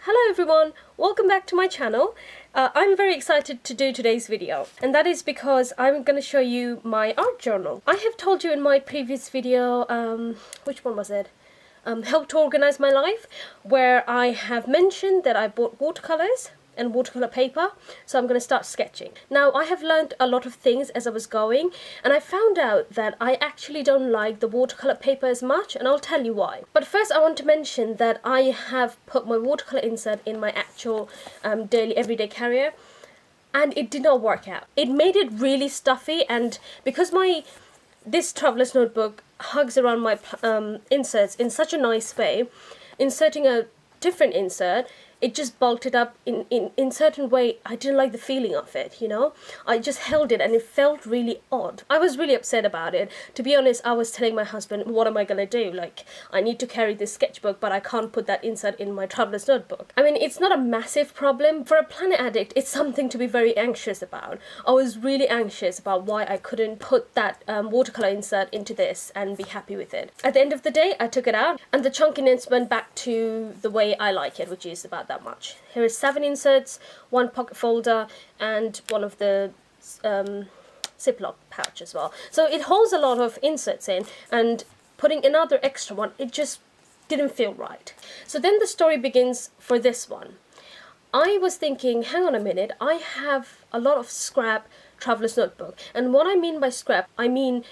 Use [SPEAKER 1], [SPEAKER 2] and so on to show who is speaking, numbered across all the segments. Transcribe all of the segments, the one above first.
[SPEAKER 1] Hello everyone, welcome back to my channel. I'm very excited to do today's video, and that is because I'm going to show you my art journal. I have told you in my previous video, which one was it? Help to Organize My Life, where I have mentioned that I bought watercolors and watercolor paper, so I'm going to start sketching. Now, I have learned a lot of things as I was going, and I found out that I actually don't like the watercolor paper as much, and I'll tell you why. But first I want to mention that I have put my watercolor insert in my actual daily everyday carrier, and it did not work out. It made it really stuffy, and because this traveler's notebook hugs around my inserts in such a nice way, inserting a different insert, it just bulked it up in certain way. I didn't like the feeling of it, you know. I just held it and it felt really odd. I was really upset about it. To be honest, I was telling my husband, what am I gonna do? Like, I need to carry this sketchbook, but I can't put that insert in my traveler's notebook. I mean, it's not a massive problem. For a planner addict, it's something to be very anxious about. I was really anxious about why I couldn't put that watercolor insert into this and be happy with it. At the end of the day, I took it out and the chunkiness went back to the way I like it, which is about that much. Here is 7 inserts, 1 pocket folder, and one of the Ziploc pouch as well. So it holds a lot of inserts in, and putting another extra one, it just didn't feel right. So then the story begins for this one. I was thinking, hang on a minute, I have a lot of scrap traveler's notebook. And what I mean by scrap, I mean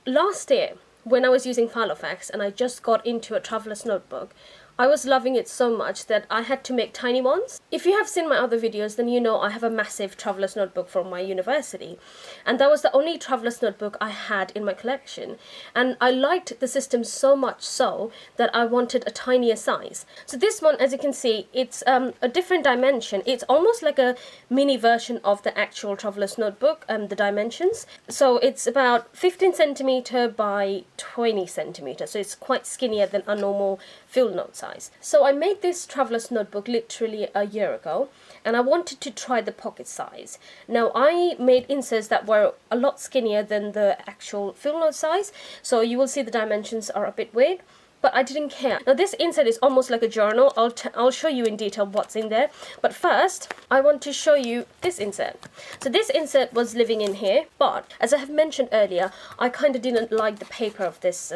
[SPEAKER 1] last year when I was using Filofax and I just got into a traveler's notebook, I was loving it so much that I had to make tiny ones. If you have seen my other videos, then you know I have a massive traveler's notebook from my university. And that was the only traveler's notebook I had in my collection. And I liked the system so much so that I wanted a tinier size. So this one, as you can see, it's a different dimension. It's almost like a mini version of the actual traveler's notebook, the dimensions. So it's about 15 centimeter by 20 centimeter. So it's quite skinnier than a normal field note size. So I made this traveler's notebook literally a year ago, and I wanted to try the pocket size. Now, I made inserts that were a lot skinnier than the actual field note size, so you will see the dimensions are a bit weird, but I didn't care. Now, this insert is almost like a journal. I'll show you in detail what's in there, but first I want to show you this insert. So this insert was living in here, but as I have mentioned earlier, I kind of didn't like the paper of this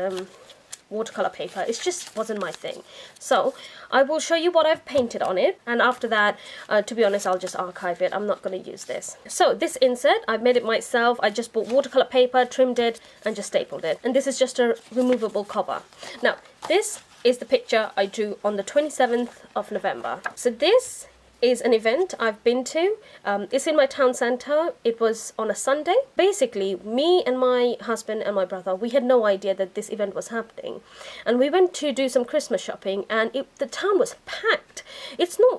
[SPEAKER 1] watercolor paper. It just wasn't my thing. So I will show you what I've painted on it, and after that, to be honest, I'll just archive it. I'm not going to use this. So this insert, I've made it myself. I just bought watercolor paper, trimmed it, and just stapled it. And this is just a removable cover. Now, this is the picture I drew on the 27th of November. So this is an event I've been to. It's in my town centre. It was on a Sunday. Basically, me and my husband and my brother, we had no idea that this event was happening. And we went to do some Christmas shopping, and the town was packed.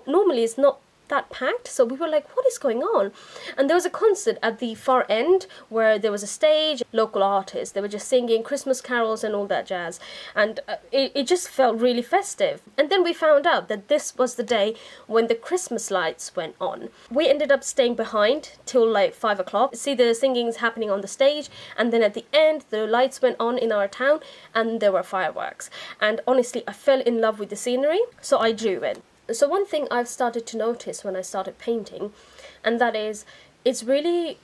[SPEAKER 1] Normally it's not that packed, so we were like, what is going on? And there was a concert at the far end where there was a stage, local artists, they were just singing Christmas carols and all that jazz, and it just felt really festive. And then we found out that this was the day when the Christmas lights went on. We ended up staying behind till like 5 o'clock, see the singings happening on the stage, and then at the end the lights went on in our town and there were fireworks. And honestly, I fell in love with the scenery, so I drew it. So one thing I've started to notice when I started painting, and that is, it's really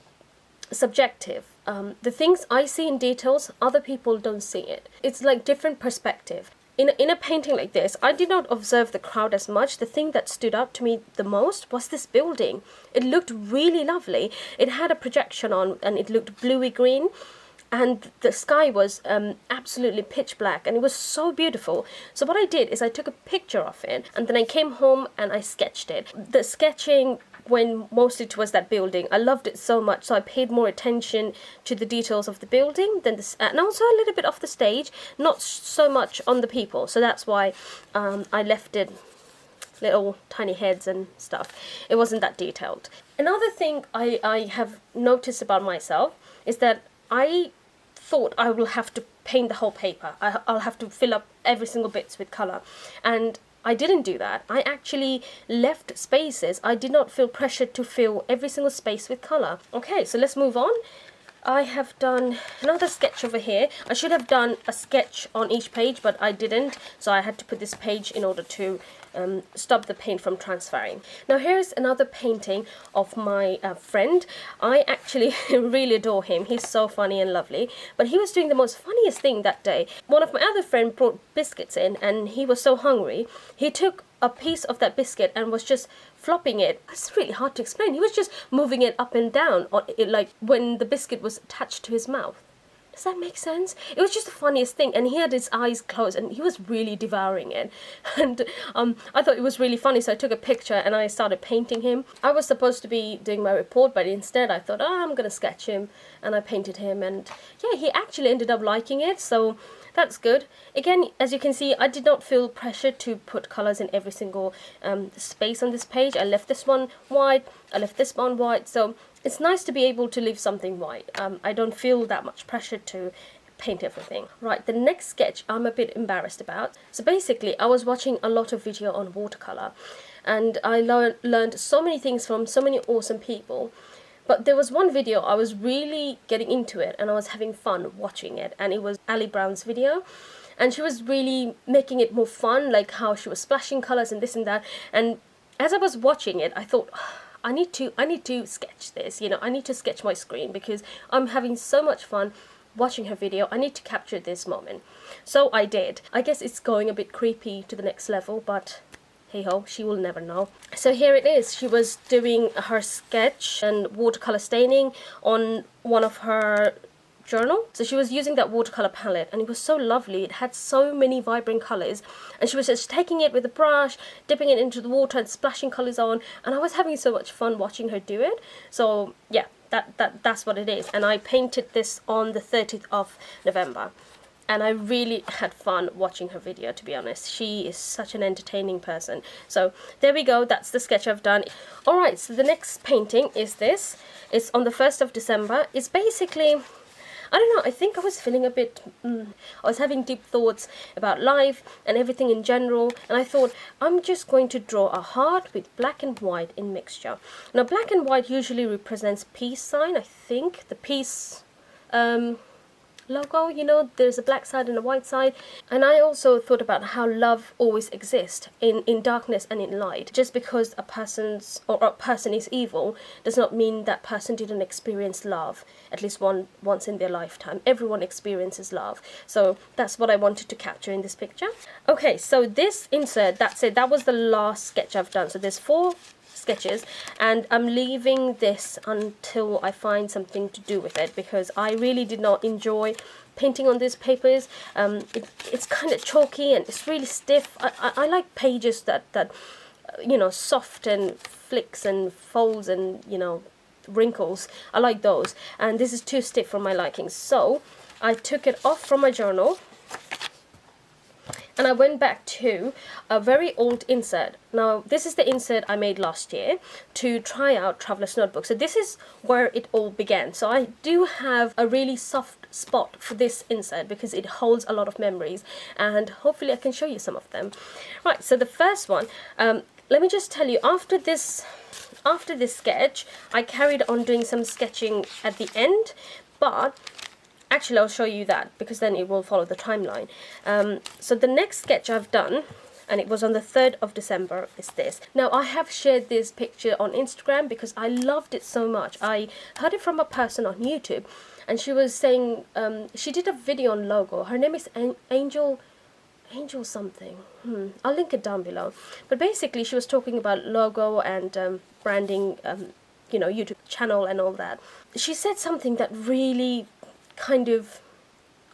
[SPEAKER 1] subjective. The things I see in details, other people don't see it. It's like different perspective. In a painting like this, I did not observe the crowd as much. The thing that stood out to me the most was this building. It looked really lovely. It had a projection on and it looked bluey green. And the sky was absolutely pitch black, and it was so beautiful. So what I did is I took a picture of it, and then I came home and I sketched it. The sketching went mostly towards that building. I loved it so much, so I paid more attention to the details of the building than and also a little bit of the stage, not so much on the people. So that's why I left it little tiny heads and stuff. It wasn't that detailed. Another thing I have noticed about myself is that I thought I will have to paint the whole paper. I'll have to fill up every single bits with colour, and I didn't do that. I actually left spaces. I did not feel pressured to fill every single space with colour. Okay, so let's move on. I have done another sketch over here. I should have done a sketch on each page, but I didn't, so I had to put this page in order to stop the paint from transferring. Now here's another painting of my friend. I actually really adore him. He's so funny and lovely, but he was doing the most funniest thing that day. One of my other friends brought biscuits in, and he was so hungry, he took a piece of that biscuit and was just flopping it. It's really hard to explain. He was just moving it up and down, on it, like when the biscuit was attached to his mouth. Does that make sense? It was just the funniest thing, and he had his eyes closed and he was really devouring it. And I thought it was really funny, so I took a picture and I started painting him. I was supposed to be doing my report, but instead I thought, oh, I'm gonna sketch him, and I painted him, and yeah, he actually ended up liking it, so that's good. Again, as you can see, I did not feel pressure to put colors in every single space on this page. I left this one white, I left this one white, so it's nice to be able to leave something white. I don't feel that much pressure to paint everything. Right, the next sketch I'm a bit embarrassed about. So basically, I was watching a lot of video on watercolor, and I learned so many things from so many awesome people. But there was one video I was really getting into it, and I was having fun watching it, and it was Ali Brown's video, and she was really making it more fun, like how she was splashing colors and this and that. And as I was watching it, I thought, I need to sketch this, you know, I need to sketch my screen because I'm having so much fun watching her video. I need to capture this moment. So I did. I guess it's going a bit creepy to the next level, but hey ho, she will never know. So here it is. She was doing her sketch and watercolor staining on one of her journal. So she was using that watercolor palette, and it was so lovely. It had so many vibrant colors, and she was just taking it with a brush, dipping it into the water and splashing colors on, and I was having so much fun watching her do it. So yeah, that's what it is. And I painted this on the 30th of November. And I really had fun watching her video, to be honest. She is such an entertaining person. So there we go, that's the sketch I've done. Alright, so the next painting is this. It's on the 1st of December. It's basically, I don't know, I think I was feeling a bit, I was having deep thoughts about life and everything in general. And I thought, I'm just going to draw a heart with black and white in mixture. Now, black and white usually represents peace sign, I think. The peace logo, you know, there's a black side and a white side. And I also thought about how love always exists in darkness and in light. Just because a person is evil does not mean that person didn't experience love at least once in their lifetime. Everyone experiences love. So that's what I wanted to capture in this picture. Okay, so this insert, that's it. That was the last sketch I've done. So there's 4 sketches, and I'm leaving this until I find something to do with it, because I really did not enjoy painting on these papers. It's kind of chalky and it's really stiff. I like pages that you know, soft and flicks and folds and, you know, wrinkles. I like those, and this is too stiff for my liking. So I took it off from my journal, and I went back to a very old insert. Now, this is the insert I made last year to try out Traveler's Notebook. So this is where it all began. So I do have a really soft spot for this insert because it holds a lot of memories, and hopefully I can show you some of them. Right, so the first one, let me just tell you, after this sketch, I carried on doing some sketching at the end, but actually, I'll show you that because then it will follow the timeline. So the next sketch I've done, and it was on the 3rd of December, is this. Now, I have shared this picture on Instagram because I loved it so much. I heard it from a person on YouTube, and she was saying, she did a video on logo. Her name is Angel something. I'll link it down below. But basically, she was talking about logo and branding, you know, YouTube channel and all that. She said something that really kind of,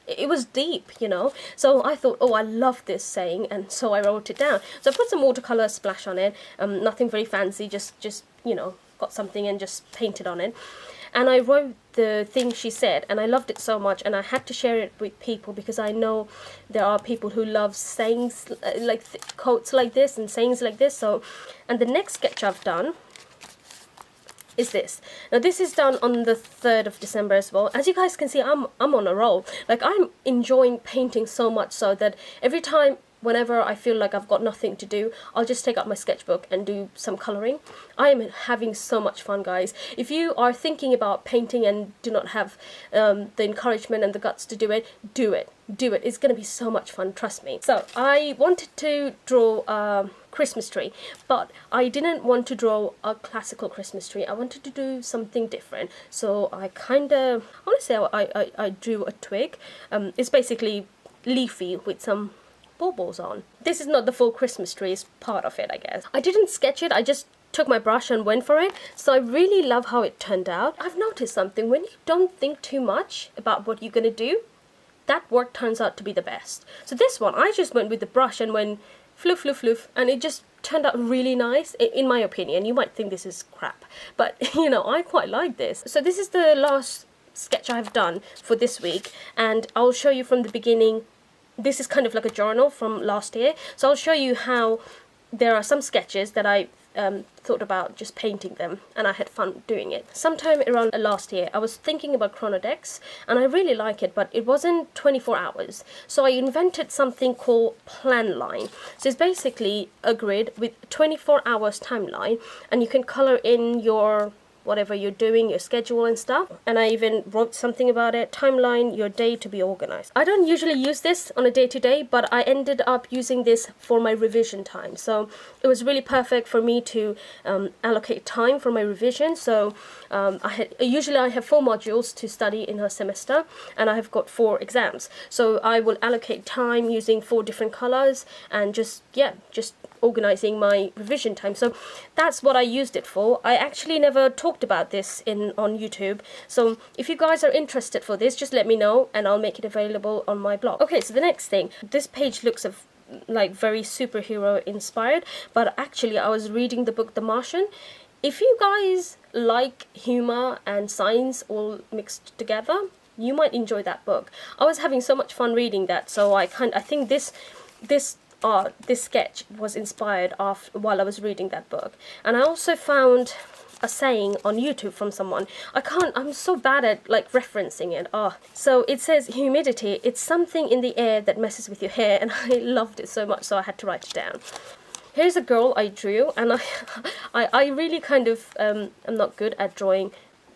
[SPEAKER 1] it was deep, you know. So I thought, oh, I love this saying, and so I wrote it down. So I put some watercolor splash on it, nothing very fancy, just you know, got something and just painted on it. And I wrote the thing she said, and I loved it so much, and I had to share it with people because I know there are people who love sayings like quotes like this and sayings like this. So, and the next sketch I've done is this. Now, this is done on the 3rd of December as well. As you guys can see, I'm on a roll. Like, I'm enjoying painting so much so that every time whenever I feel like I've got nothing to do, I'll just take out my sketchbook and do some colouring. I am having so much fun, guys. If you are thinking about painting and do not have the encouragement and the guts to do it, do it. Do it. It's going to be so much fun, trust me. So I wanted to draw a Christmas tree, but I didn't want to draw a classical Christmas tree. I wanted to do something different. So I kind of, honestly, I drew a twig. It's basically leafy with some baubles on. This is not the full Christmas tree, it's part of it, I guess. I didn't sketch it, I just took my brush and went for it. So I really love how it turned out. I've noticed something, when you don't think too much about what you're gonna do, that work turns out to be the best. So this one, I just went with the brush and went floof, floof, floof, and it just turned out really nice, in my opinion. You might think this is crap, but you know, I quite like this. So this is the last sketch I've done for this week, and I'll show you from the beginning. This is kind of like a journal from last year, so I'll show you how there are some sketches that I thought about just painting them, and I had fun doing it. Sometime around last year I was thinking about Chronodex, and I really like it, but it wasn't 24 hours, so I invented something called Plan Line. So it's basically a grid with 24 hours timeline, and you can color in your whatever you're doing, your schedule and stuff. And I even wrote something about it, timeline your day to be organized. I don't usually use this on a day-to-day, but I ended up using this for my revision time. So it was really perfect for me to allocate time for my revision. So usually I have 4 modules to study in a semester, and I have got 4 exams. So I will allocate time using 4 different colors and just organizing my revision time. So that's what I used it for. I actually never talked about this on YouTube, so if you guys are interested for this, just let me know and I'll make it available on my blog. Okay, so the next thing, this page looks like very superhero inspired, but actually I was reading the book The Martian. If you guys like humor and science all mixed together, you might enjoy that book. I was having so much fun reading that, so I think this sketch was inspired while I was reading that book. And I also found a saying on YouTube from someone. I'm so bad at like referencing it. So it says humidity, it's something in the air that messes with your hair, and I loved it so much, so I had to write it down. Here's a girl I drew, and I really kind of am not good at drawing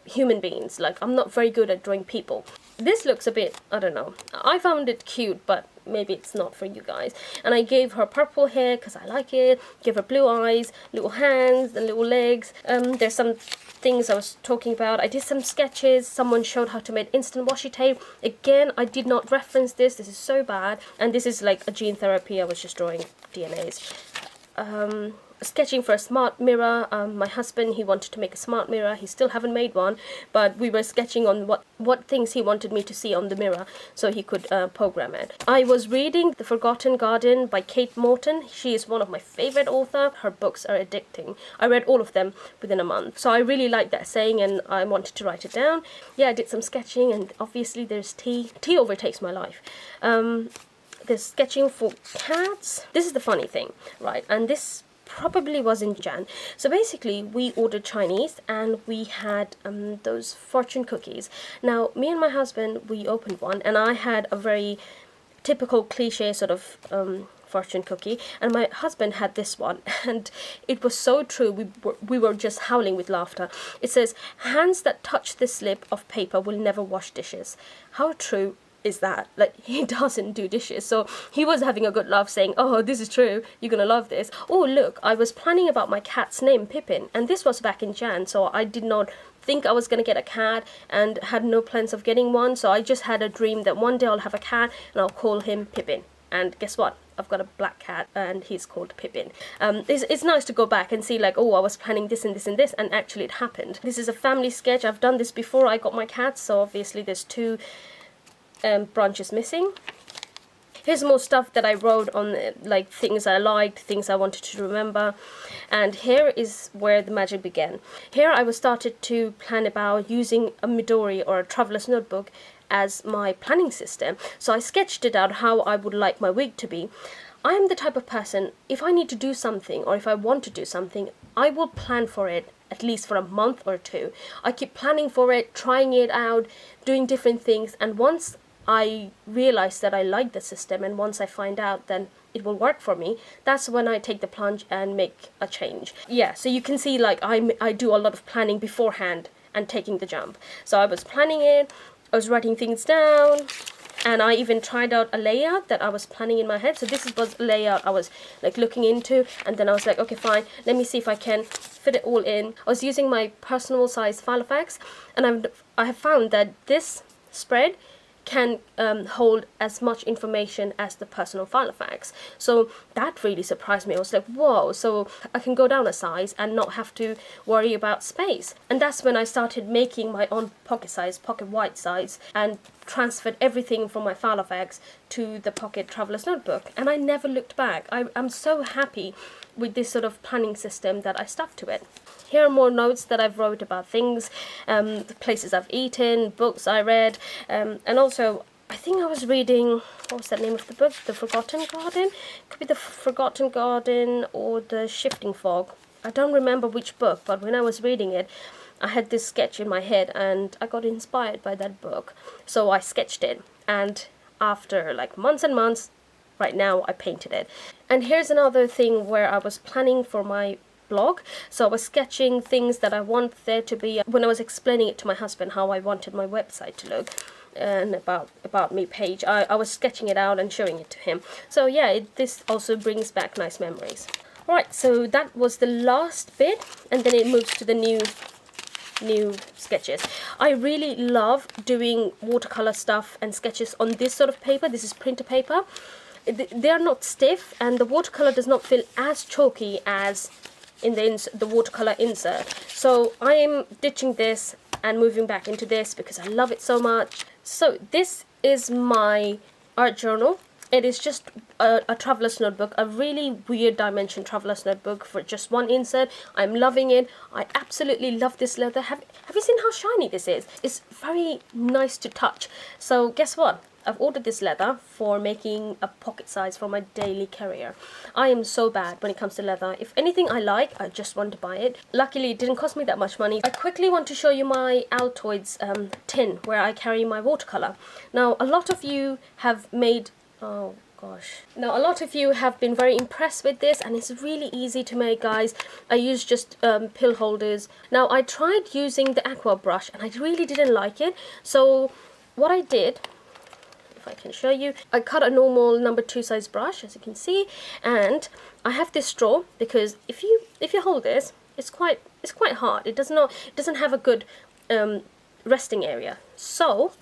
[SPEAKER 1] human beings. Like, I'm not very good at drawing people. This looks a bit, I don't know, I found it cute, but maybe it's not for you guys. And I gave her purple hair because I like it, gave her blue eyes, little hands and little legs. There's some things I was talking about. I did some sketches. Someone showed how to make instant washi tape. Again, I did not reference this is so bad. And this is like a gene therapy. I was just drawing DNAs. Sketching for a smart mirror. My husband, he wanted to make a smart mirror. He still haven't made one, but we were sketching on what things he wanted me to see on the mirror so he could program it. I was reading The Forgotten Garden by Kate Morton. She is one of my favorite authors. Her books are addicting. I read all of them within a month. So I really like that saying, and I wanted to write it down. Yeah, I did some sketching, and obviously there's tea. Tea overtakes my life. There's sketching for cats. This is the funny thing, right? And this probably was in Jan. So basically we ordered Chinese, and we had those fortune cookies. Now me and my husband, we opened one, and I had a very typical cliche sort of fortune cookie, and my husband had this one, and it was so true. We were just howling with laughter. It says, hands that touch this slip of paper will never wash dishes. How true is that? Like, he doesn't do dishes, so he was having a good laugh saying, oh, this is true, you're gonna love this. Oh look, I was planning about my cat's name, Pippin, and this was back in Jan, so I did not think I was gonna get a cat and had no plans of getting one. So I just had a dream that one day I'll have a cat and I'll call him Pippin, and guess what, I've got a black cat and he's called Pippin. It's nice to go back and see like, oh, I was planning this and this and this, and actually it happened. This is a family sketch. I've done this before I got my cat, so obviously there's 2 branches missing. Here's more stuff that I wrote on, like things I liked, things I wanted to remember, and here is where the magic began. Here I was started to plan about using a Midori or a traveler's notebook as my planning system. So I sketched it out how I would like my week to be. I am the type of person, if I need to do something or if I want to do something, I will plan for it at least for a month or 2. I keep planning for it, trying it out, doing different things, and once I realize that I like the system, and once I find out, then it will work for me, that's when I take the plunge and make a change. Yeah, so you can see like I do a lot of planning beforehand and taking the jump. So I was planning it, I was writing things down, and I even tried out a layout that I was planning in my head. So this was a layout I was like looking into, and then I was like, okay fine, let me see if I can fit it all in. I was using my personal size file effects, and I have found that this spread can hold as much information as the personal file effects. So that really surprised me. I was like, whoa, so I can go down a size and not have to worry about space. And that's when I started making my own pocket size, pocket white size, and transferred everything from my file effects to the Pocket Traveler's Notebook. And I never looked back. I'm so happy with this sort of planning system that I stuck to it. Here are more notes that I've wrote about things, the places I've eaten, books I read, and also I think I was reading, what was that name of the book? The Forgotten Garden? Could be The Forgotten Garden or The Shifting Fog. I don't remember which book, but when I was reading it, I had this sketch in my head and I got inspired by that book. So I sketched it, and after like months and months, right now I painted it. And here's another thing where I was planning for my blog. So I was sketching things that I want there to be when I was explaining it to my husband how I wanted my website to look, and about me page. I was sketching it out and showing it to him. So yeah, this also brings back nice memories. Alright, so that was the last bit, and then it moves to the new sketches. I really love doing watercolor stuff and sketches on this sort of paper. This is printer paper. They are not stiff, and the watercolor does not feel as chalky as in the watercolor insert. So I am ditching this and moving back into this because I love it so much. So this is my art journal. It is just a traveler's notebook, a really weird dimension traveler's notebook for just one insert. I'm loving it. I absolutely love this leather. Have you seen how shiny this is? It's very nice to touch. So guess what? I've ordered this leather for making a pocket size for my daily carrier. I am so bad when it comes to leather. If anything I like, I just want to buy it. Luckily, it didn't cost me that much money. I quickly want to show you my Altoids tin where I carry my watercolor. Now, a lot of you have made... oh gosh. Now, a lot of you have been very impressed with this, and it's really easy to make, guys. I use just pill holders. Now, I tried using the aqua brush, and I really didn't like it. So, what I did... if I can show you, I cut a normal number 2 size brush, as you can see, and I have this straw because if you hold this, it's quite hard. It doesn't have a good resting area. So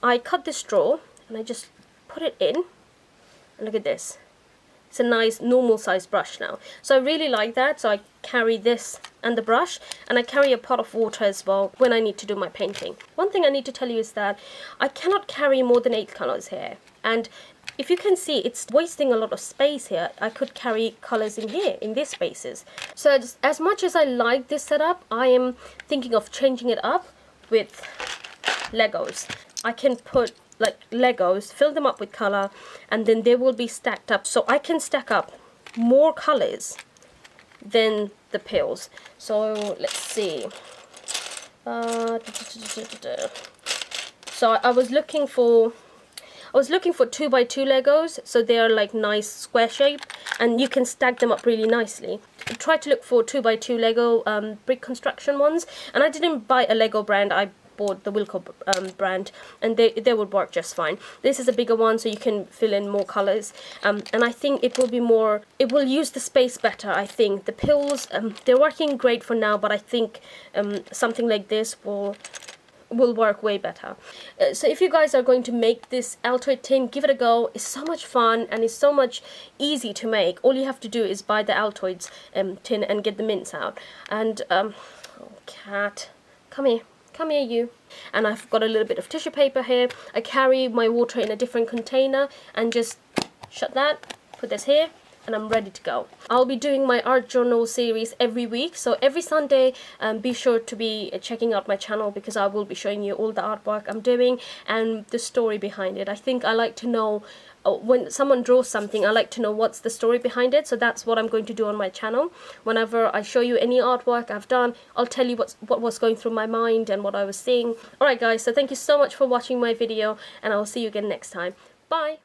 [SPEAKER 1] I cut this straw and I just put it in, and look at this. It's a nice normal size brush now. So I really like that. So I carry this and the brush, and I carry a pot of water as well when I need to do my painting. One thing I need to tell you is that I cannot carry more than 8 colors here. And if you can see, it's wasting a lot of space here. I could carry colors in here, in these spaces. So as much as I like this setup, I am thinking of changing it up with Legos. I can put like Legos, fill them up with color, and then they will be stacked up. So I can stack up more colors than the pills. So let's see. So I was looking for 2x2 Legos, so they are like nice square shape, and you can stack them up really nicely. I tried to look for 2x2 Lego brick construction ones, and I didn't buy a Lego brand. I bought the Wilco brand, and they would work just fine. This is a bigger one, so you can fill in more colors, and I think it will use the space better. I think the pills, they're working great for now, but I think something like this will work way better. So if you guys are going to make this Altoid tin, give it a go. It's so much fun, and it's so much easy to make. All you have to do is buy the Altoids tin and get the mints out. And oh, cat, come here. Come here, you. And I've got a little bit of tissue paper here. I carry my water in a different container and just shut that, put this here, and I'm ready to go. I'll be doing my art journal series every week, so every Sunday be sure to be checking out my channel, because I will be showing you all the artwork I'm doing and the story behind it. I think I like to know, when someone draws something, I like to know what's the story behind it, so that's what I'm going to do on my channel. Whenever I show you any artwork I've done, I'll tell you what was going through my mind and what I was seeing. Alright guys, so thank you so much for watching my video, and I will see you again next time. Bye!